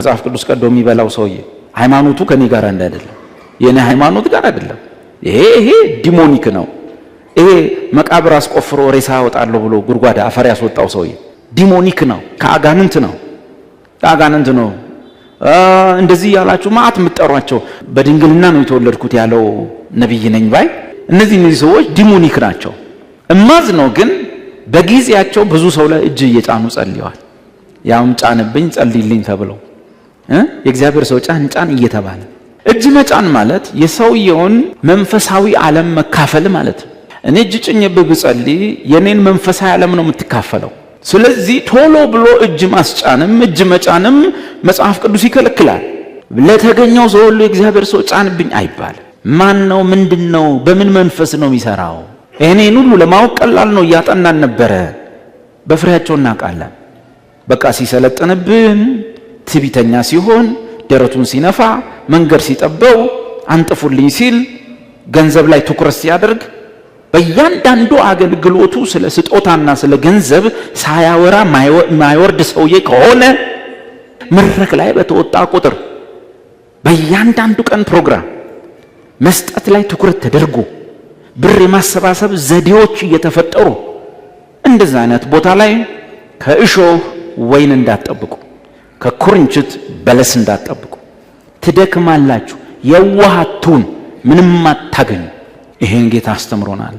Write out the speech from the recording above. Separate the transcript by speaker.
Speaker 1: መጽሐፍ ቅዱስ ቀዶ የሚበላው ሰውዬ ሃይማኖቱ ከኔ ጋር አይደለም፣ የኔ ሃይማኖት ጋር አይደለም። ይሄ ዲሞኒክ ነው። ይሄ መቃብር አስቆፍሮ ሬሳ ያወጣለሁ ብሎ ጉድጓድ አፈር ያስወጣው ሰውዬ ዲሞኒክ ነው፣ ከአጋንንት ነው። እንደዚህ ያላችሁ ማአት ምትጠሯቸው በድንግልና ነው የተወለድኩት ያለው ነብይ ነኝ ባይ እነዚህ ሰዎች ዲሞኒክ ናቸው። እማዝ ነው ግን በጊዜያቸው ብዙ ሰው ላይ እጅ እየጫኑ ጸልየዋል። ያውም ጫንብኝ ጸልይልኝ ተብለው የእግዚአብሔር ሰው ጫን እየተባለ እጅ መጫን ማለት የሰውየውን መንፈሳዊ ዓለም መካፈል ማለት ነው። እኔ እጅ ጭኜብህ ብጸልይ የኔን መንፈሳዊ ዓለም ነው የምትካፈለው። ስለዚህ ቶሎ ብሎ እጅ ማስጫንም እጅ መጫንም መጽሐፍ ቅዱስ ይከለክላል። ለተገኘው ሰው ሁሉ የእግዚአብሔር ሰው ጫንብኝ አይባል። ማን ነው? ምንድነው? በምን መንፈስ ነው የሚሰራው? እኔን ሁሉ ለማወቅ ቀላል ነው። እያጠናን ነበረ። በፍሬያቸው እናውቃለን። በቃ ሲሰለጥንብን ትዕቢተኛ ሲሆን ደረቱን ሲነፋ መንገድ ሲጠበው አንጥፉልኝ ሲል ገንዘብ ላይ ትኩረት ሲያደርግ በእያንዳንዱ አገልግሎቱ ስለ ስጦታና ስለ ገንዘብ ሳያወራ ማይወርድ ሰውዬ ከሆነ መድረክ ላይ በተወጣ ቁጥር በእያንዳንዱ ቀን ፕሮግራም መስጠት ላይ ትኩረት ተደርጎ ብር የማሰባሰብ ዘዴዎች እየተፈጠሩ እንደዛ አይነት ቦታ ላይ ከእሾህ ወይን እንዳትጠብቁ፣ ከኩርንችት በለስ እንዳትጠብቁ። ትደክማላችሁ፣ የዋሃቱን ምንም አታገኙ። ይሄን ጌታ አስተምሮናል።